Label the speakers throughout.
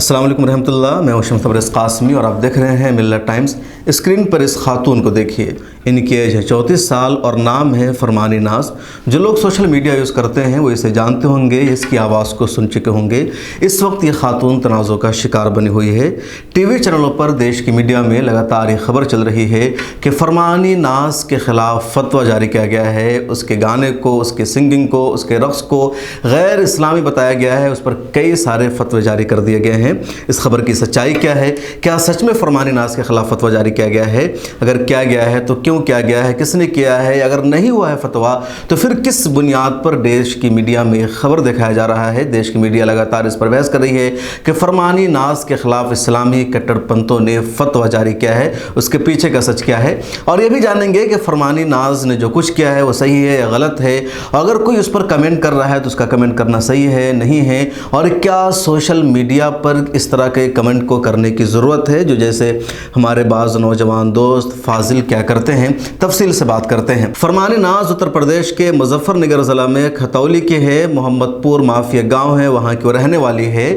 Speaker 1: अस्सलाम वालेकुम रहमतुल्लाह। मैं शम्स तबरेज़ क़ासिमी और आप देख रहे हैं मिल्लत टाइम्स। स्क्रीन पर इस खातून को देखिए। इनकी एज है 34 साल और नाम है फरमानी नाज। जो लोग सोशल मीडिया यूज़ करते हैं वो इसे जानते होंगे, इसकी आवाज़ को सुन चुके होंगे। इस वक्त ये खातून तनाज़ों का शिकार बनी हुई है। टीवी चैनलों पर देश की मीडिया में लगातार ये खबर चल रही है कि फरमानी नाज के ख़िलाफ़ फतवा जारी किया गया है। उसके गाने को, उसके सिंगिंग को, उसके रक़्स को गैर इस्लामी बताया गया है। उस पर कई सारे फतवे जारी कर दिए गए हैं। इस खबर की सच्चाई क्या है? क्या सच में फरमानी नाज के ख़िलाफ़ फतवा जारी किया गया है? अगर किया गया है तो क्यों किया गया है, किसने किया है? अगर नहीं हुआ है फतवा तो फिर किस बुनियाद पर देश की मीडिया में खबर दिखाया जा रहा है? देश की मीडिया लगातार इस पर बहस कर रही है कि फरमानी नाज के ख़िलाफ़ इस्लामी कट्टरपंथों ने फतवा जारी किया है। उसके पीछे का सच क्या है, और ये भी जानेंगे कि फरमानी नाज ने जो कुछ किया है वो सही है या गलत है। अगर कोई उस पर कमेंट कर रहा है तो उसका कमेंट करना सही है, नहीं है, और क्या सोशल मीडिया पर इस तरह के कमेंट को करने की ज़रूरत है जो जैसे हमारे बाज़ नौजवान दोस्त फाजिल क्या करते हैं। तफसील से बात करते हैं। फरमानी नाज उत्तर प्रदेश के मुजफ्फरनगर ज़िला में खतौली के है, मोहम्मदपुर माफिया गांव है, वहां की वो रहने वाली है।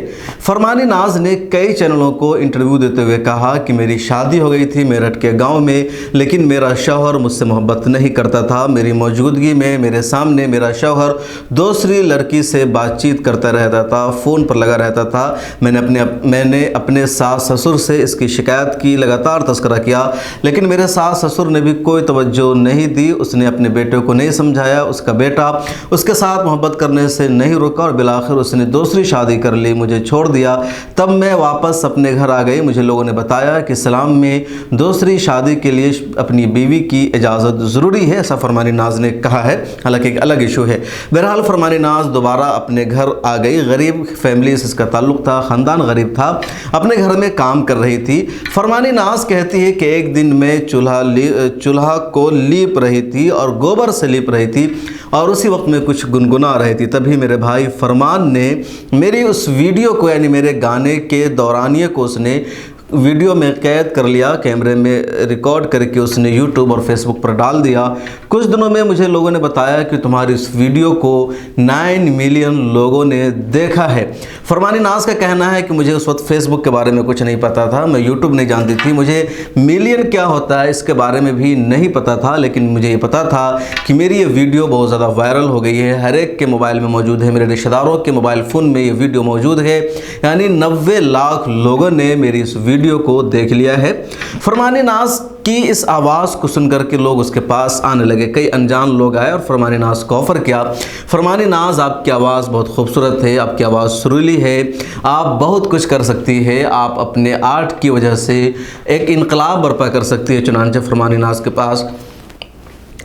Speaker 1: फरमानी नाज ने कई चैनलों को इंटरव्यू देते हुए कहा कि मेरी शादी हो गई थी मेरठ के गाँव में, लेकिन मेरा शौहर मुझसे मोहब्बत नहीं करता था। मेरी मौजूदगी में मेरे सामने मेरा शौहर दूसरी लड़की से बातचीत करता रहता था, फ़ोन पर लगा रहता था। मैंने अपने सास ससुर से इसकी शिकायत की, लगातार तस्करा किया, लेकिन मेरे सास ससुर ने भी कोई तवज्जो नहीं दी। उसने अपने बेटे को नहीं समझाया। उसका बेटा उसके साथ मोहब्बत करने से नहीं रुका और बिलाखिर उसने दूसरी शादी कर ली, मुझे छोड़ दिया। तब मैं वापस अपने घर आ गई। मुझे लोगों ने बताया कि इस्लाम में दूसरी शादी के लिए अपनी बीवी की इजाज़त ज़रूरी है, ऐसा फरमानी नाज ने कहा है। हालांकि एक अलग इशू है। बहरहाल फरमानी नाज दोबारा अपने घर आ गई। गरीब फैमिली से इसका ताल्लुक़ था, ख़ानदान गरीब था, अपने घर में काम कर रही थी। फरमानी नाज कहती है कि एक दिन मैं चूल्हा को लीप रही थी और गोबर से लीप रही थी और उसी वक्त में कुछ गुनगुना रही थी। तभी मेरे भाई फरमान ने मेरी उस वीडियो को, यानी मेरे गाने के दौरानिए को उसने वीडियो में कैद कर लिया, कैमरे में रिकॉर्ड करके उसने यूट्यूब और फेसबुक पर डाल दिया। कुछ दिनों में मुझे लोगों ने बताया कि तुम्हारी इस वीडियो को 9 मिलियन लोगों ने देखा है। फरमानी नाज का कहना है कि मुझे उस वक्त फेसबुक के बारे में कुछ नहीं पता था, मैं यूट्यूब नहीं जानती थी, मुझे मिलियन क्या होता है इसके बारे में भी नहीं पता था, लेकिन मुझे ये पता था कि मेरी ये वीडियो बहुत ज़्यादा वायरल हो गई है, हर एक के मोबाइल में मौजूद है, मेरे रिश्तेदारों के मोबाइल फ़ोन में ये वीडियो मौजूद है, यानी 90 लाख लोगों ने मेरी इस वीडियो को देख लिया है। फरमानी नाज की इस आवाज़ को सुनकर के लोग उसके पास आने लगे। कई अनजान लोग आए और फरमानी नाज को ऑफ़र किया, फरमानी नाज आपकी आवाज़ बहुत खूबसूरत है, आपकी आवाज़ सुरीली है, आप बहुत कुछ कर सकती है, आप अपने आर्ट की वजह से एक इनकलाब बर्पा कर सकती है। चुनांचे फरमानी नाज के पास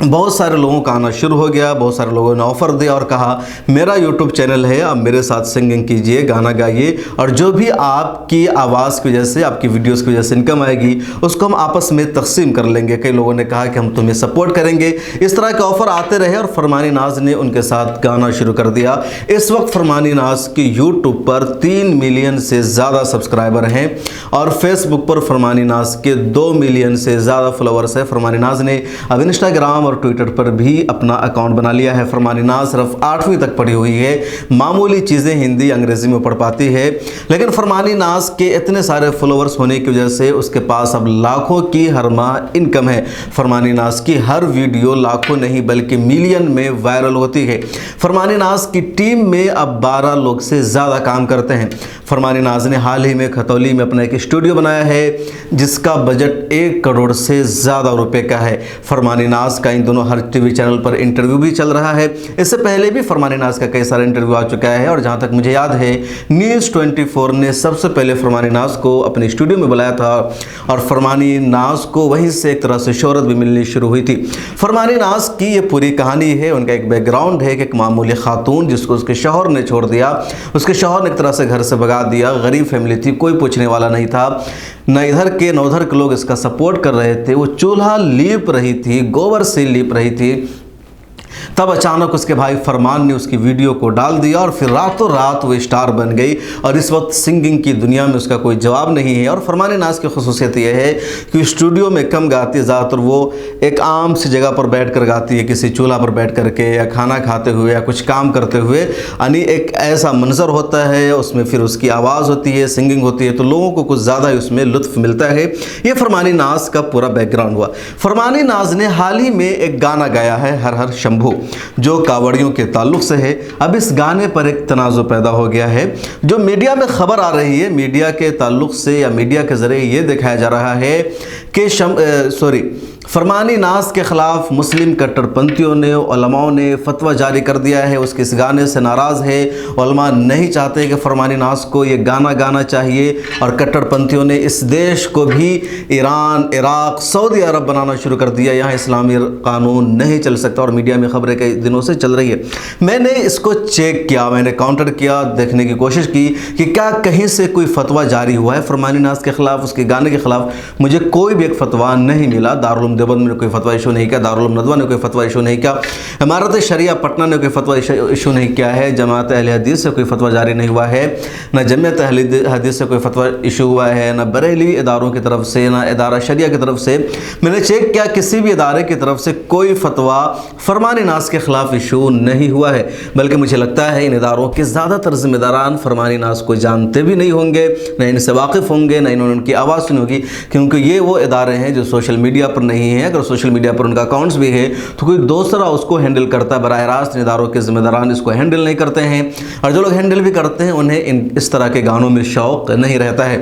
Speaker 1: बहुत सारे लोगों का आना शुरू हो गया। बहुत सारे लोगों ने ऑफ़र दिया और कहा मेरा यूट्यूब चैनल है, आप मेरे साथ सिंगिंग कीजिए, गाना गाइए, और जो भी आपकी आवाज़ की वजह से, आपकी वीडियोस की वजह से इनकम आएगी उसको हम आपस में तकसीम कर लेंगे। कई लोगों ने कहा कि हम तुम्हें सपोर्ट करेंगे। इस तरह के ऑफ़र आते रहे और फरमानी नाज ने उनके साथ गाना शुरू कर दिया। इस वक्त फरमानी नाज की यूट्यूब पर 3 मिलियन से ज़्यादा सब्सक्राइबर हैं और फेसबुक पर फरमानी नाज के 2 मिलियन से ज़्यादा फॉलोअर्स हैं। फरमानी नाज ने अब इंस्टाग्राम और ट्विटर पर भी अपना अकाउंट बना लिया है। फरमानी नाज सिर्फ 8वीं तक पढ़ी हुई है, मामूली चीज़ें हिंदी अंग्रेज़ी में पढ़ पाती है, लेकिन फरमानी नाज के इतने सारे फॉलोअर्स होने की वजह से उसके पास अब लाखों की हर माह इनकम है। फरमानी नाज की हर वीडियो लाखों नहीं बल्कि मिलियन में वायरल होती है। फरमानी नाज की टीम में अब 12 लोग से ज़्यादा काम करते हैं। फरमानी नाज ने हाल ही में खतौली में अपना एक स्टूडियो बनाया है जिसका बजट 1 करोड़ से ज़्यादा रुपए का है। फरमानी नाज का इन दोनों हर टीवी चैनल पर इंटरव्यू भी चल रहा है। इससे पहले भी फरमानी नाज का कई सारे इंटरव्यू आ चुका है और जहाँ तक मुझे याद है न्यूज़ 24 ने सबसे पहले फरमानी नाज को अपने स्टूडियो में बुलाया था और फरमानी नाज को वहीं से एक तरह से शोहरत भी मिलनी शुरू हुई थी। फरमानी नाज की ये पूरी कहानी है, उनका एक बैकग्राउंड है कि एक मामूली खातून जिसको उसके शौहर ने छोड़ दिया, उसके शौहर ने एक तरह से घर से भगा दिया, गरीब फैमिली थी, कोई पूछने वाला नहीं था, न इधर के न उधर के लोग इसका सपोर्ट कर रहे थे। वो चूल्हा लीप रही थी, गोबर से लीप रही थी, तब अचानक उसके भाई फरमान ने उसकी वीडियो को डाल दिया और फिर रातों रात वो स्टार बन गई और इस वक्त सिंगिंग की दुनिया में उसका कोई जवाब नहीं है। और फरमान नाज की खुसूसियत यह है कि स्टूडियो में कम गाती है, ज़्यादातर वो एक आम सी जगह पर बैठ कर गाती है, किसी चूल्हा पर बैठ कर के या खाना खाते हुए या कुछ काम करते हुए, यानी एक ऐसा मंजर होता है, उसमें फिर उसकी आवाज़ होती है, सिंगिंग होती है, तो लोगों को कुछ ज़्यादा ही उसमें लुत्फ़ मिलता है। ये फरमानी नाज का पूरा बैकग्राउंड हुआ। फरमानी नाज ने हाल ही में एक गाना गाया है हर हर शंभू, जो कावड़ियों के ताल्लुक़ से है। अब इस गाने पर एक तनाज़ुर पैदा हो गया है। जो मीडिया में खबर आ रही है, मीडिया के ताल्लुक़ से या मीडिया के ज़रिए ये दिखाया जा रहा है कि फरमानी नाज के ख़िलाफ़ मुस्लिम कट्टरपंथियों ने, उलमाओं ने फतवा जारी कर दिया है, उसके इस गाने से नाराज़ है। उलमा नहीं चाहते कि फरमानी नाज को ये गाना गाना चाहिए और कट्टरपंथियों ने इस देश को भी ईरान, इराक़, सऊदी अरब बनाना शुरू कर दिया। यहाँ इस्लामी कानून नहीं चल सकता और मीडिया में खबरें कई दिनों से चल रही है। मैंने इसको चेक किया, मैंने काउंटर किया, देखने की कोशिश की कि क्या कहीं से कोई फतवा जारी हुआ है फरमानी नाज के ख़िलाफ़, उसके गाने के ख़िलाफ़। मुझे कोई भी एक फतवा नहीं मिला। दारुल देवबंद ने कोई फतवा इशू नहीं किया, दारुल नदवा ने कोई फतवा इशू नहीं किया, इमारत शरिया पटना ने कोई फतवा इशू नहीं किया है, जमात अहले हदीस से कोई फतवा जारी नहीं हुआ है, न जमीयत अहले हदीस से कोई फतवा इशू हुआ है, न बरेलवी इदारों की तरफ से, न इदारा शरिया की तरफ से। मैंने चेक किया, किसी भी इदारे की तरफ से कोई फतवा फरमानी नाज के ख़िलाफ़ इशू नहीं हुआ है। बल्कि मुझे लगता है इन इदारों के ज़्यादातर ज़िम्मेदारान फरमानी नाज को जानते भी नहीं होंगे, न इनसे वाकिफ़ होंगे, न इन्होंने उनकी आवाज़ सुनी होगी, क्योंकि ये वो इदारे हैं जो सोशल मीडिया पर नहीं है। अगर सोशल मीडिया पर उनका अकाउंट्स भी है तो कोई दूसरा उसको हैंडल करता है, बराह रास्त इदारों के ज़िम्मेदारान इसको हैंडल नहीं करते हैं, और जो लोग हैंडल भी करते हैं उन्हें इस तरह के गानों में शौक़ नहीं रहता है।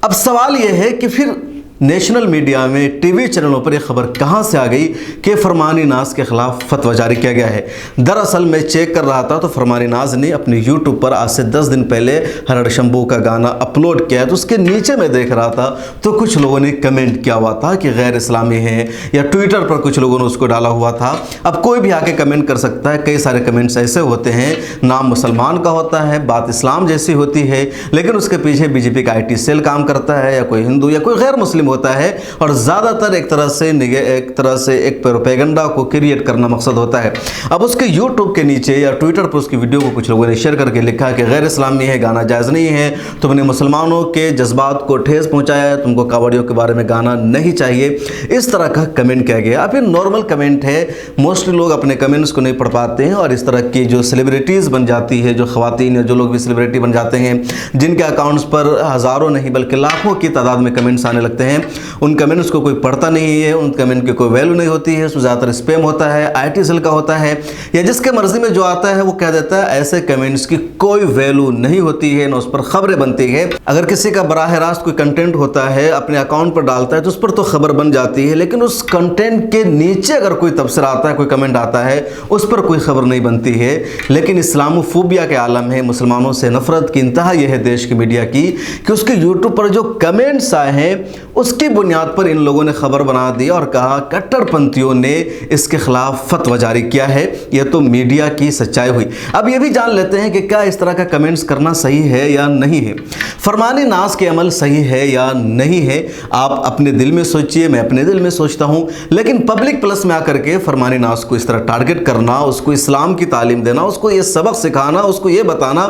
Speaker 1: अब सवाल यह है कि फिर नेशनल मीडिया में टीवी चैनलों पर यह खबर कहाँ से आ गई कि फरमानी नाज के ख़िलाफ़ फतवा जारी किया गया है। दरअसल मैं चेक कर रहा था तो फरमानी नाज ने अपने यूट्यूब पर आज से 10 दिन पहले हर हर शंभू का गाना अपलोड किया है। तो उसके नीचे मैं देख रहा था तो कुछ लोगों ने कमेंट किया हुआ था कि गैर इस्लामी है, या ट्विटर पर कुछ लोगों ने उसको डाला हुआ था। अब कोई भी आके कमेंट कर सकता है। कई सारे कमेंट्स ऐसे होते हैं, नाम मुसलमान का होता है, बात इस्लाम जैसी होती है, लेकिन उसके पीछे बीजेपी का IT सेल काम करता है, या कोई हिंदू या कोई गैर मुस्लिम होता है, और ज़्यादातर एक तरह से एक प्रोपेगेंडा को क्रिएट करना मकसद होता है। अब उसके यूट्यूब के नीचे या ट्विटर पर उसकी वीडियो को कुछ लोगों ने शेयर करके लिखा कि गैर इस्लामी है, गाना जायज़ नहीं है, तुमने मुसलमानों के जज्बात को ठेस पहुंचाया है, तुमको कावड़ियों के बारे में गाना नहीं चाहिए, इस तरह का कमेंट किया गया। अब ये नॉर्मल कमेंट है, मोस्टली लोग अपने कमेंट्स को नहीं पढ़ पाते हैं, और इस तरह की जो सेलिब्रिटीज़ बन जाती है, जो ख़वातीन या जो लोग भी सेलिब्रिटी बन जाते हैं, जिनके अकाउंट्स पर हज़ारों नहीं बल्कि लाखों की तादाद में कमेंट्स आने लगते हैं, उन कमेंट्स को कोई पढ़ता नहीं है, उन कमेंट की कोई वैल्यू नहीं होती है, उसमें ज़्यादातर स्पैम होता है, IT सेल का होता है, या जिसके मर्ज़ी में जो आता है वो कह देता है। ऐसे कमेंट्स की कोई वैल्यू नहीं होती है, न उस पर खबरें बनती है। अगर किसी का बराह रास्त कोई कंटेंट होता है, अपने अकाउंट पर डालता है, तो उस पर तो खबर बन जाती है, लेकिन उस कंटेंट के नीचे अगर कोई तबसरा आता है, कोई कमेंट आता है, उस पर कोई खबर नहीं बनती है। लेकिन इस्लामोफोबिया के आलम है, मुसलमानों से नफरत की इंतहा यह है देश की मीडिया की, कि उसके यूट्यूब पर जो कमेंट्स आए हैं उसकी बुनियाद पर इन लोगों ने खबर बना दी और कहा कट्टरपंथियों ने इसके खिलाफ फतवा जारी किया है। यह तो मीडिया की सच्चाई हुई। अब यह भी जान लेते हैं कि क्या इस तरह का कमेंट्स करना सही है या नहीं है, फरमानी नाज के अमल सही है या नहीं है। आप अपने दिल में सोचिए, मैं अपने दिल में सोचता हूँ, लेकिन पब्लिक प्लस में आकर के फरमानी नाज को इस तरह टारगेट करना, उसको इस्लाम की तालीम देना, उसको ये सबक सिखाना, उसको ये बताना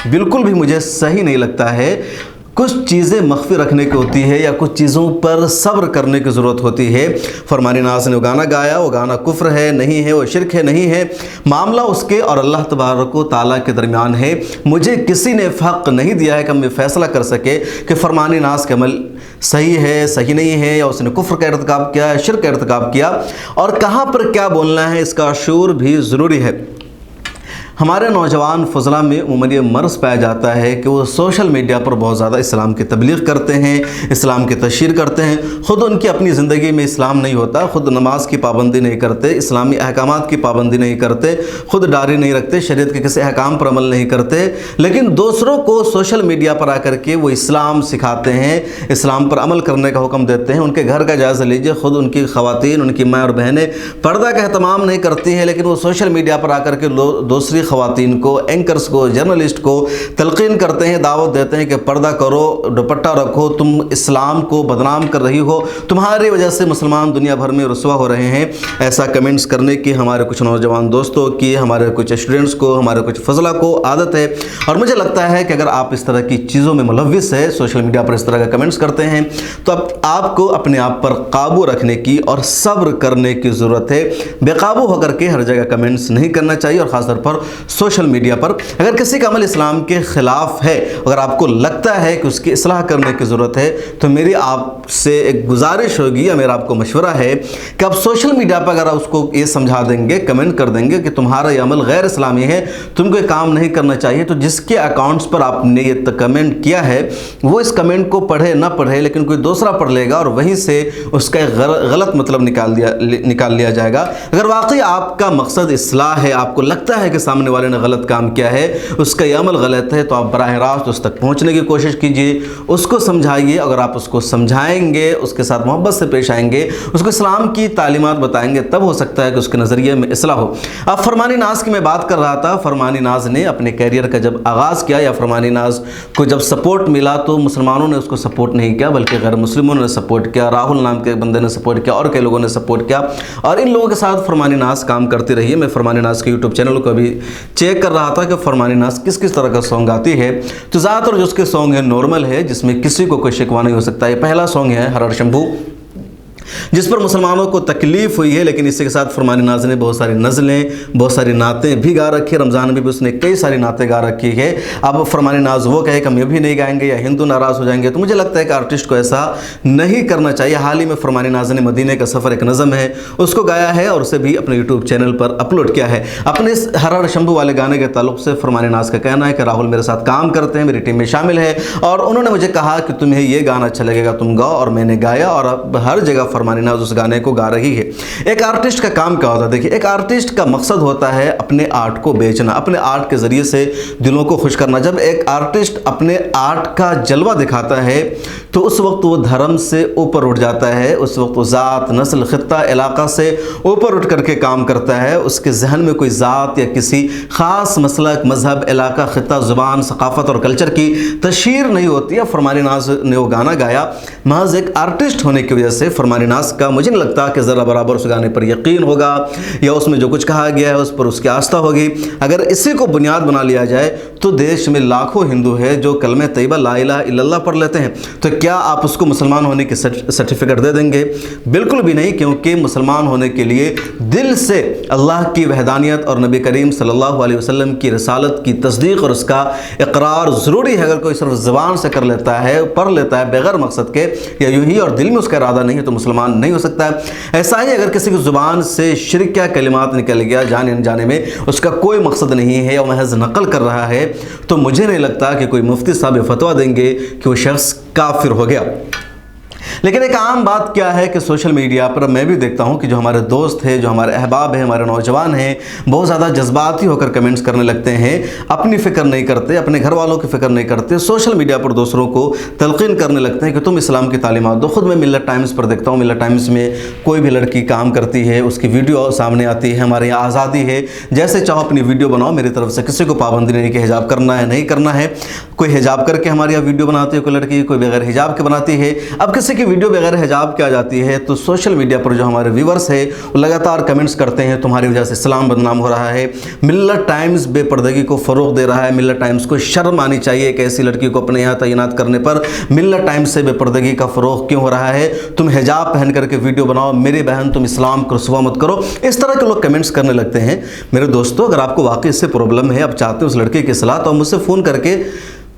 Speaker 1: बिल्कुल भी मुझे सही नहीं लगता है। कुछ चीज़ें मख्फी रखने की होती है, या कुछ चीज़ों पर सब्र करने की ज़रूरत होती है। फरमानी नाज ने वो गाना गाया, वो गाना कुफ्र है नहीं है, वो शिरक है नहीं है, मामला उसके और अल्लाह तबारक व तआला के दरमियान है। मुझे किसी ने हक़ नहीं दिया है कि मैं फ़ैसला कर सके कि फरमानी नाज का अमल सही है, सही नहीं है, या उसने कुफ्र का इर्तिकाब किया है, शिरक का इर्तिकाब किया, और कहाँ पर क्या बोलना है इसका शऊर भी ज़रूरी है। हमारे नौजवान फजला में उमूमन ये मर्ज़ पाया जाता है कि वो सोशल मीडिया पर बहुत ज़्यादा इस्लाम की तबलीग करते हैं, इस्लाम की तशहीर करते हैं। ख़ुद उनकी अपनी ज़िंदगी में इस्लाम नहीं होता, ख़ुद नमाज की पाबंदी नहीं करते, इस्लामी अहकामात की पाबंदी नहीं करते, ख़ुद डायरी नहीं रखते, शरीयत के किसी अहकाम पर अमल नहीं करते, लेकिन दूसरों को सोशल मीडिया पर आकर के वो इस्लाम सिखाते हैं, इस्लाम पर अमल करने का हुक्म देते हैं। उनके घर का जायज़ा लीजिए, ख़ुद उनकी ख़वातीन, उनकी माँ और बहनें पर्दा का एहतमाम नहीं करती हैं, लेकिन वो सोशल मीडिया पर आकर के दूसरी خواتین کو, اینکرز کو, جرنلسٹ کو تلقین کرتے ہیں, دعوت دیتے ہیں کہ پردہ کرو, دوپٹہ رکھو, تم اسلام کو بدنام کر رہی ہو, تمہاری وجہ سے مسلمان دنیا بھر میں رسوا ہو رہے ہیں. ایسا کمنٹس کرنے کی ہمارے کچھ نوجوان دوستوں کی, ہمارے کچھ اسٹوڈنٹس کو, ہمارے کچھ فضلہ کو عادت ہے. اور مجھے لگتا ہے کہ اگر آپ اس طرح کی چیزوں میں ملوث ہے, سوشل میڈیا پر اس طرح کا کمنٹس کرتے ہیں, تو اب آپ کو اپنے آپ پر قابو رکھنے کی اور صبر کرنے کی ضرورت ہے. بے قابو ہو کر کے ہر جگہ کمنٹس نہیں کرنا چاہیے, اور خاص طور پر سوشل میڈیا پر. اگر کسی کا عمل اسلام کے خلاف ہے, اگر آپ کو لگتا ہے کہ اس کی اصلاح کرنے کی ضرورت ہے, تو میری آپ سے ایک گزارش ہوگی یا میرا آپ کو مشورہ ہے کہ آپ سوشل میڈیا پر اگر آپ اس کو یہ سمجھا دیں گے, کمنٹ کر دیں گے کہ تمہارا یہ عمل غیر اسلامی ہے, تم کو یہ کام نہیں کرنا چاہیے, تو جس کے اکاؤنٹس پر آپ نے یہ کمنٹ کیا ہے وہ اس کمنٹ کو پڑھے نہ پڑھے, لیکن کوئی دوسرا پڑھ لے گا اور وہیں سے اس کا ایک غلط مطلب نکال لیا جائے گا. اگر واقعی آپ کا مقصد اصلاح ہے, آپ کو لگتا ہے کہ سامنے والے نے غلط کام کیا ہے, اس کا یہ عمل غلط ہے, تو آپ براہ راست اس تک پہنچنے کی کوشش کیجئے, اس کو سمجھائیے. اگر آپ اس کو سمجھائیں گے, اس کے ساتھ محبت سے پیش آئیں گے, اس کو اسلام کی تعلیمات بتائیں گے, تب ہو سکتا ہے کہ اس کے نظریے میں اصلاح ہو. اب فرمانی ناز کی میں بات کر رہا تھا. فرمانی ناز نے اپنے کیریئر کا جب آغاز کیا, یا فرمانی ناز کو جب سپورٹ ملا, تو مسلمانوں نے اس کو سپورٹ نہیں کیا, بلکہ غیر مسلموں نے سپورٹ کیا, راہل نام کے بندے نے سپورٹ کیا, اور کئی لوگوں نے سپورٹ کیا, اور ان لوگوں کے ساتھ فرمانی ناز کام کرتی رہی ہے. میں فرمانی ناز کے یوٹیوب چینل کو ابھی چیک کر رہا تھا کہ فرمانی ناز کس کس طرح کا سانگ آتی ہے. تو زیادہ تر جو اس کے سانگ ہے نارمل ہے, جس میں کسی کو کوئی شکوہ نہیں ہو سکتا. یہ پہلا سانگ ہے ہر ہر شمبھو, جس پر مسلمانوں کو تکلیف ہوئی ہے, لیکن اس کے ساتھ فرمانی ناز نے بہت ساری نزلیں, بہت ساری نعتیں بھی گا رکھی. رمضان میں بھی اس نے کئی ساری نعتیں گا رکھی ہے. اب فرمانی ناز وہ کہے کہ ہم یہ بھی نہیں گائیں گے یا ہندو ناراض ہو جائیں گے, تو مجھے لگتا ہے کہ آرٹسٹ کو ایسا نہیں کرنا چاہیے. حال ہی میں فرمانی ناز نے مدینے کا سفر ایک نظم ہے اس کو گایا ہے, اور اسے بھی اپنے یوٹیوب چینل پر اپلوڈ کیا ہے. اپنے اس ہر ہر شمبھو والے گانے کے تعلق سے فرمانی ناز کا کہنا ہے کہ راہل میرے ساتھ کام کرتے ہیں, میری ٹیم میں شامل ہے, اور انہوں نے مجھے کہا کہ تمہیں یہ گانا اچھا لگے گا, تم گاؤ, اور میں نے گایا, اور اب ہر جگہ فرمانی ناز اس گانے کو گا رہی ہے. ایک آرٹسٹ کا کام کیا ہوتا ہے؟ دیکھیں, ایک آرٹسٹ کا مقصد ہوتا ہے اپنے آرٹ کو بیچنا, اپنے آرٹ کے ذریعے سے دلوں کو خوش کرنا. جب ایک آرٹسٹ اپنے آرٹ کا جلوہ دکھاتا ہے, تو اس وقت وہ دھرم سے اوپر اٹھ جاتا ہے, اس وقت وہ ذات, نسل, خطہ, علاقہ سے اوپر اٹھ کر کے کام کرتا ہے. اس کے ذہن میں کوئی ذات یا کسی خاص مسلک, مذہب, علاقہ, خطہ, زبان, ثقافت اور کلچر کی تشہیر نہیں ہوتی ہے. فرمانی ناز نے وہ گانا گایا محض ایک آرٹسٹ ہونے کی وجہ سے. فرمانی ناز کا مجھے نہیں لگتا کہ ذرا برابر اس گانے پر یقین ہوگا, یا اس میں جو کچھ کہا گیا ہے اس پر اس کی آستھا ہوگی. اگر اسی کو بنیاد بنا لیا جائے, تو دیش میں لاکھوں ہندو ہے جو کلمہ طیبہ لا الہ الا اللہ پڑھ لیتے ہیں, تو کیا آپ اس کو مسلمان ہونے کی سرٹیفکیٹ دے دیں گے؟ بالکل بھی نہیں, کیونکہ مسلمان ہونے کے لیے دل سے اللہ کی وحدانیت اور نبی کریم صلی اللہ علیہ وسلم کی رسالت کی تصدیق اور اس کا اقرار ضروری ہے. اگر کوئی صرف زبان سے کر لیتا ہے, پڑھ لیتا ہے بغیر مقصد کے, یا یوں ہی اور دل میں اس کا ارادہ نہیں ہے, تو مسلمان نہیں ہو سکتا ہے. ایسا ہی اگر کسی کی زبان سے شرک یا کلمات نکل گیا جانے انجانے میں, اس کا کوئی مقصد نہیں ہے, یا محض نقل کر رہا ہے, تو مجھے نہیں لگتا کہ کوئی مفتی صاحب فتویٰ دیں گے کہ وہ شخص کافر ہو گیا. لیکن ایک عام بات کیا ہے کہ سوشل میڈیا پر میں بھی دیکھتا ہوں کہ جو ہمارے دوست ہیں, جو ہمارے احباب ہیں, ہمارے نوجوان ہیں, بہت زیادہ جذباتی ہو کر کمنٹس کرنے لگتے ہیں, اپنی فکر نہیں کرتے, اپنے گھر والوں کی فکر نہیں کرتے, سوشل میڈیا پر دوسروں کو تلقین کرنے لگتے ہیں کہ تم اسلام کی تعلیمات دو. خود میں ملت ٹائمز پر دیکھتا ہوں, ملت ٹائمز میں کوئی بھی لڑکی کام کرتی ہے, اس کی ویڈیو سامنے آتی ہے. ہمارے یہاں آزادی ہے, جیسے چاہو اپنی ویڈیو بناؤ, میری طرف سے کسی کو پابندی نہیں کہ حجاب کرنا ہے, نہیں کرنا ہے. کوئی حجاب کر کے ہمارے یہاں ویڈیو بناتی ہے کوئی لڑکی, کوئی بغیر حجاب کے بناتی ہے. اب کسی کی ویڈیو بغیر حجاب کے آ جاتی ہے, تو سوشل میڈیا پر جو ہمارے ویورز ہیں وہ لگاتار کمنٹس کرتے ہیں تمہاری وجہ سے اسلام بدنام ہو رہا ہے. ملت ٹائمز بے پردگی کو فروغ دے رہا ہے. ملت ٹائمز کو شرم آنی چاہیے ایک ایسی لڑکی کو اپنے یہاں تعینات کرنے پر. ملت ٹائمز سے بے پردگی کا فروغ کیوں ہو رہا ہے؟ تم حجاب پہن کر کے ویڈیو بناؤ, میری بہن تم اسلام کو رسوا مت کرو. اس طرح کے لوگ کمنٹس کرنے لگتے ہیں. میرے دوستو, اگر آپ کو واقعی اس سے پرابلم ہے, آپ چاہتے ہیں اس لڑکے کی اصلاح, تو مجھ سے فون کر کے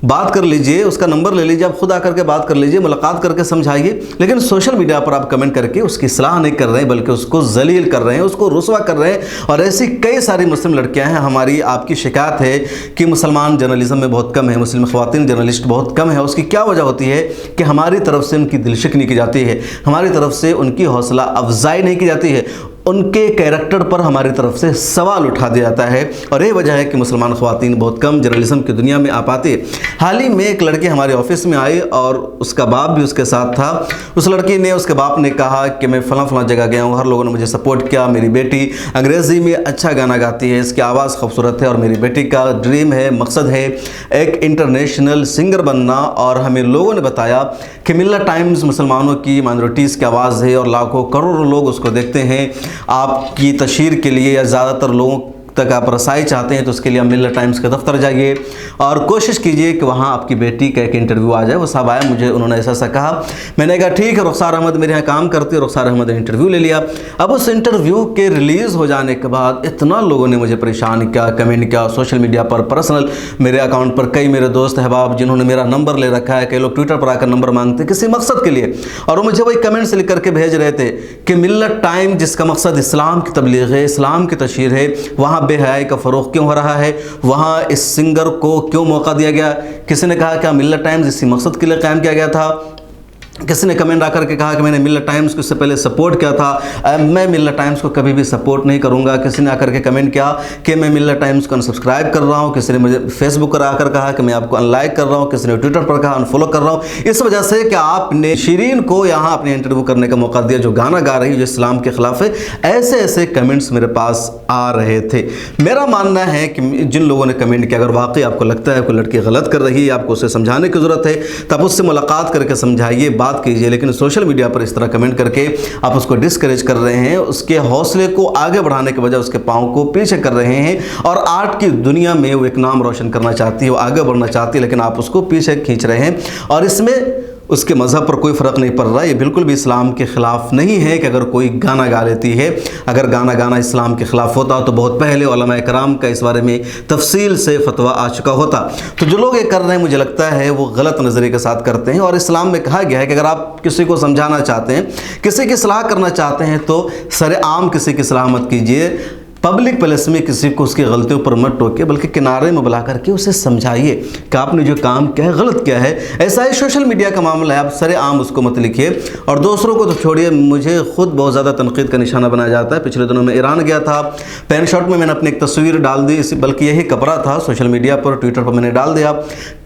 Speaker 1: بات کر لیجئے, اس کا نمبر لے لیجئے, آپ خود آ کر کے بات کر لیجئے, ملاقات کر کے سمجھائیے. لیکن سوشل میڈیا پر آپ کمنٹ کر کے اس کی اصلاح نہیں کر رہے ہیں, بلکہ اس کو ذلیل کر رہے ہیں, اس کو رسوا کر رہے ہیں. اور ایسی کئی ساری مسلم لڑکیاں ہیں. ہماری آپ کی شکایت ہے کہ مسلمان جرنلزم میں بہت کم ہے, مسلم خواتین جرنلسٹ بہت کم ہے. اس کی کیا وجہ ہوتی ہے کہ ہماری طرف سے ان کی دل شکنی کی جاتی ہے, ہماری طرف سے ان کی حوصلہ افزائی نہیں کی جاتی ہے. ان کے کیریکٹر پر ہماری طرف سے سوال اٹھا دیا جاتا ہے، اور یہ وجہ ہے کہ مسلمان خواتین بہت کم جرنلزم کی دنیا میں آ پاتی ہے۔ حال ہی میں ایک لڑکی ہمارے آفس میں آئی اور اس کا باپ بھی اس کے ساتھ تھا۔ اس لڑکی نے، اس کے باپ نے کہا کہ میں فلاں فلاں جگہ گیا ہوں، ہر لوگوں نے مجھے سپورٹ کیا، میری بیٹی انگریزی میں اچھا گانا گاتی ہے، اس کی آواز خوبصورت ہے، اور میری بیٹی کا ڈریم ہے، مقصد ہے ایک انٹرنیشنل سنگر بننا۔ اور ہمیں لوگوں نے بتایا کہ ملت ٹائمز مسلمانوں کی مائنورٹیز کی آواز ہے، اور لاکھوں کروڑوں لوگ اس کو دیکھتے ہیں۔ آپ کی تشہیر کے لیے یا زیادہ تر لوگوں تک آپ رسائی چاہتے ہیں تو اس کے لیے ملت ٹائمز کے دفتر جائیے اور کوشش کیجئے کہ وہاں آپ کی بیٹی کا ایک انٹرویو آ جائے۔ وہ صاحب آیا، مجھے انہوں نے ایسا کہا، میں نے کہا ٹھیک ہے، رخسار احمد میرے یہاں کام کرتی ہے، رخسار احمد نے انٹرویو لے لیا۔ اب اس انٹرویو کے ریلیز ہو جانے کے بعد اتنا لوگوں نے مجھے پریشان کیا، کمنٹ کیا سوشل میڈیا پر، پرسنل میرے اکاؤنٹ پر، کئی میرے دوست احباب جنہوں نے میرا نمبر لے رکھا ہے، کئی لوگ ٹویٹر پر آ کر نمبر مانگتے کسی مقصد کے لیے، اور وہ مجھے وہی کمنٹس لکھ کر کے بھیج رہے تھے کہ ملت ٹائم جس کا مقصد اسلام کی تبلیغ ہے، اسلام کی تشہیر ہے، وہاں بے حیائی کا فروغ کیوں ہو رہا ہے، وہاں اس سنگر کو کیوں موقع دیا گیا۔ کسی نے کہا کہ ملت ٹائمز اسی مقصد کے لیے قائم کیا گیا تھا۔ کسی نے کمنٹ آ کر کے کہا کہ میں نے ملت ٹائمز کو اس سے پہلے سپورٹ کیا تھا، میں ملت ٹائمز کو کبھی بھی سپورٹ نہیں کروں گا۔ کسی نے آ کر کے کمنٹ کیا کہ میں ملت ٹائمز کو انسبسکرائب کر رہا ہوں۔ کسی نے مجھے فیس بک پر آ کر کہا کہ میں آپ کو ان لائک کر رہا ہوں۔ کسی نے ٹویٹر پر کہا انفالو کر رہا ہوں، اس وجہ سے کہ آپ نے شیرین کو یہاں اپنے انٹرویو کرنے کا موقع دیا جو گانا گا رہی ہے جو اسلام کے خلاف ہے۔ ایسے کمنٹس میرے پاس آ رہے تھے۔ میرا ماننا ہے کہ جن لوگوں نے کمنٹ کیا، اگر واقعی آپ کو لگتا ہے کوئی لڑکی غلط کر رہی ہے، آپ کو اسے سمجھانے کی ضرورت ہے، تب اس سے ملاقات کر کے سمجھائیے، بات کیجیے، لیکن سوشل میڈیا پر اس طرح کمنٹ کر کے آپ اس کو ڈسکریج کر رہے ہیں، اس کے حوصلے کو آگے بڑھانے کے بجائے اس کے پاؤں کو پیچھے کر رہے ہیں۔ اور آرٹ کی دنیا میں وہ ایک نام روشن کرنا چاہتی ہے، وہ آگے بڑھنا چاہتی ہے، لیکن آپ اس کو پیچھے کھینچ رہے ہیں، اور اس میں اس کے مذہب پر کوئی فرق نہیں پڑ رہا۔ یہ بالکل بھی اسلام کے خلاف نہیں ہے کہ اگر کوئی گانا گا لیتی ہے، اگر گانا اسلام کے خلاف ہوتا تو بہت پہلے علماء کرام کا اس بارے میں تفصیل سے فتویٰ آ چکا ہوتا۔ تو جو لوگ یہ کر رہے ہیں مجھے لگتا ہے وہ غلط نظریے کے ساتھ کرتے ہیں، اور اسلام میں کہا گیا ہے کہ اگر آپ کسی کو سمجھانا چاہتے ہیں، کسی کی اصلاح کرنا چاہتے ہیں تو سر عام کسی کی اصلاح مت کیجیے، پبلک پلیس میں کسی کو اس کی غلطیوں پر مت ٹوکے، بلکہ کنارے میں بلا کر کے اسے سمجھائیے کہ آپ نے جو کام کیا ہے غلط کیا ہے۔ ایسا ہی سوشل میڈیا کا معاملہ ہے، آپ سر عام اس کو مت لکھیے، اور دوسروں کو تو چھوڑیے، مجھے خود بہت زیادہ تنقید کا نشانہ بنایا جاتا ہے۔ پچھلے دنوں میں ایران گیا تھا، پین شارٹ میں نے اپنی ایک تصویر ڈال دی، بلکہ یہی کپڑا تھا، سوشل میڈیا پر ٹویٹر پر میں نے ڈال دیا،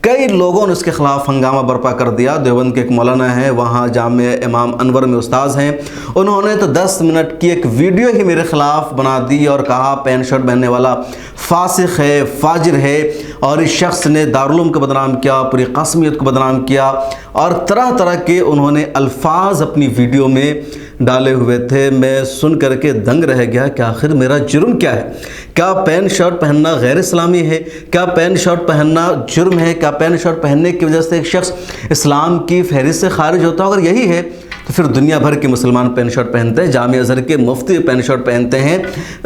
Speaker 1: کئی لوگوں نے اس کے خلاف ہنگامہ برپا کر دیا۔ دیوبند کے ایک مولانا ہیں، وہاں جامعہ امام انور میں استاذ ہیں، انہوں نے تو 10 منٹ کی ایک ویڈیو ہی میرے خلاف بنا دی اور کہا پین شرٹ پہننے والا فاسق ہے، فاجر ہے، اور اس شخص نے دارالعلوم کو بدنام کیا، پوری قاسمیت کو بدنام کیا، اور طرح طرح کے انہوں نے الفاظ اپنی ویڈیو میں ڈالے ہوئے تھے۔ میں سن کر کے دنگ رہ گیا کہ آخر میرا جرم کیا ہے؟ کیا پین شرٹ پہننا غیر اسلامی ہے؟ کیا پین شرٹ پہننا جرم ہے؟ کیا پین شرٹ پہننے کی وجہ سے ایک شخص اسلام کی فہرست سے خارج ہوتا ہے؟ اگر یہی ہے تو پھر دنیا بھر کے مسلمان پین شرٹ پہنتے ہیں، جامعہ ازہر کے مفتی پین شرٹ پہنتے ہیں،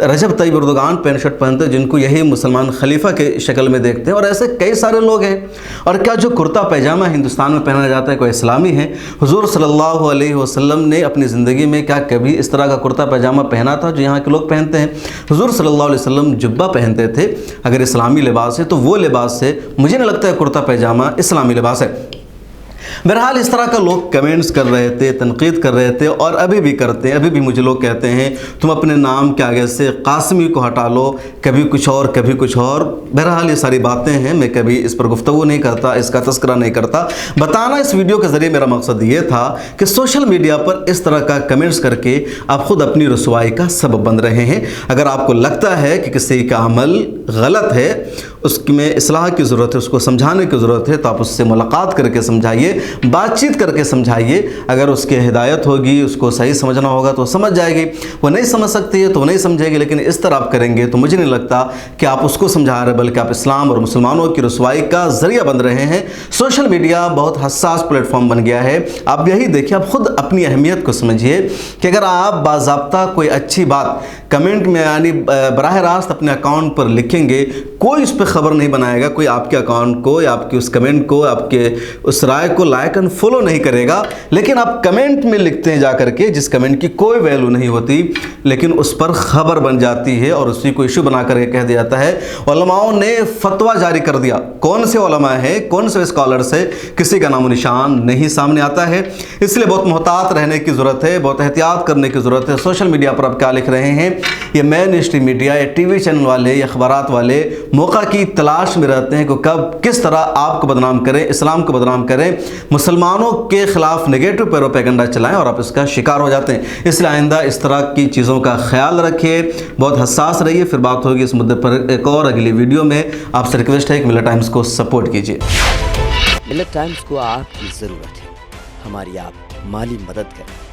Speaker 1: رجب طیب اردگان پین شرٹ پہنتے ہیں، جن کو یہی مسلمان خلیفہ کے شکل میں دیکھتے ہیں، اور ایسے کئی سارے لوگ ہیں۔ اور کیا جو کرتا پیجامہ ہندوستان میں پہنا جاتا ہے کوئی اسلامی ہے؟ حضور صلی اللہ علیہ وسلم نے اپنی زندگی میں کیا کبھی اس طرح کا کرتا پیجامہ پہنا تھا جو یہاں کے لوگ پہنتے ہیں؟ حضور صلی اللہ علیہ وسلم جبہ پہنتے تھے، اگر اسلامی لباس ہے تو وہ لباس ہے، مجھے نہیں لگتا ہے کرتا پیجامہ اسلامی لباس ہے۔ بہرحال اس طرح کا لوگ کمنٹس کر رہے تھے، تنقید کر رہے تھے، اور ابھی بھی کرتے ہیں۔ ابھی بھی مجھے لوگ کہتے ہیں تم اپنے نام کے آگے سے قاسمی کو ہٹا لو، کبھی کچھ اور کبھی کچھ اور۔ بہرحال یہ ساری باتیں ہیں، میں کبھی اس پر گفتگو نہیں کرتا، اس کا تذکرہ نہیں کرتا۔ بتانا اس ویڈیو کے ذریعے میرا مقصد یہ تھا کہ سوشل میڈیا پر اس طرح کا کمنٹس کر کے آپ خود اپنی رسوائی کا سبب بن رہے ہیں۔ اگر آپ کو لگتا ہے کہ کسی کا عمل غلط ہے، اس میں اصلاح کی ضرورت ہے، اس کو سمجھانے کی ضرورت ہے، تو آپ اس سے ملاقات کر کے سمجھائیے، بات چیت کر کے سمجھائیے۔ اگر اس کی ہدایت ہوگی، اس کو صحیح سمجھنا ہوگا تو سمجھ جائے گی، وہ نہیں سمجھ سکتی ہے تو وہ نہیں سمجھے گی، لیکن اس طرح آپ کریں گے تو مجھے نہیں لگتا کہ آپ اس کو سمجھا رہے، بلکہ آپ اسلام اور مسلمانوں کی رسوائی کا ذریعہ بن رہے ہیں۔ سوشل میڈیا بہت حساس پلیٹ فارم بن گیا ہے، آپ یہی دیکھیں، آپ خود اپنی اہمیت کو سمجھیے کہ اگر آپ باضابطہ کوئی اچھی بات कमेंट में यानी बराह रास्त अपने अकाउंट पर लिखेंगे, कोई उस पर ख़बर नहीं बनाएगा, कोई आपके अकाउंट को या आपके उस कमेंट को, आपके उस राय को लाइक एंड फॉलो नहीं करेगा। लेकिन आप कमेंट में लिखते हैं जा करके, जिस कमेंट की कोई वैल्यू नहीं होती लेकिन उस पर ख़बर बन जाती है और उसी को इशू बना करके कह दिया जाता है उलमाओं ने फतवा जारी कर दिया। कौन से उलमा है, कौन से स्कॉलर्स है, किसी का नामो निशान नहीं सामने आता है। इसलिए बहुत मोहतात रहने की ज़रूरत है, बहुत एहतियात करने की ज़रूरत है। सोशल मीडिया पर आप क्या लिख रहे हैं, ये मेन स्ट्रीम मीडिया या टीवी चैनल वाले या अखबारात वाले मौका की तलाश में रहते हैं कि कब किस तरह आपको बदनाम करें, इस्लाम को बदनाम करें, मुसलमानों के खिलाफ नेगेटिव प्रोपेगेंडा चलाएं और आप इसका शिकार हो जाते हैं। इसलिए आइंदा इस तरह की चीज़ों का ख्याल रखिए, बहुत हसास रहिए। फिर बात होगी इस मुद्दे पर एक और अगली वीडियो में। आपसे रिक्वेस्ट है कि मिल्लत टाइम्स को सपोर्ट कीजिए।
Speaker 2: मिल्लत टाइम्स को आपकी ज़रूरत है, हमारी आप माली मदद करें।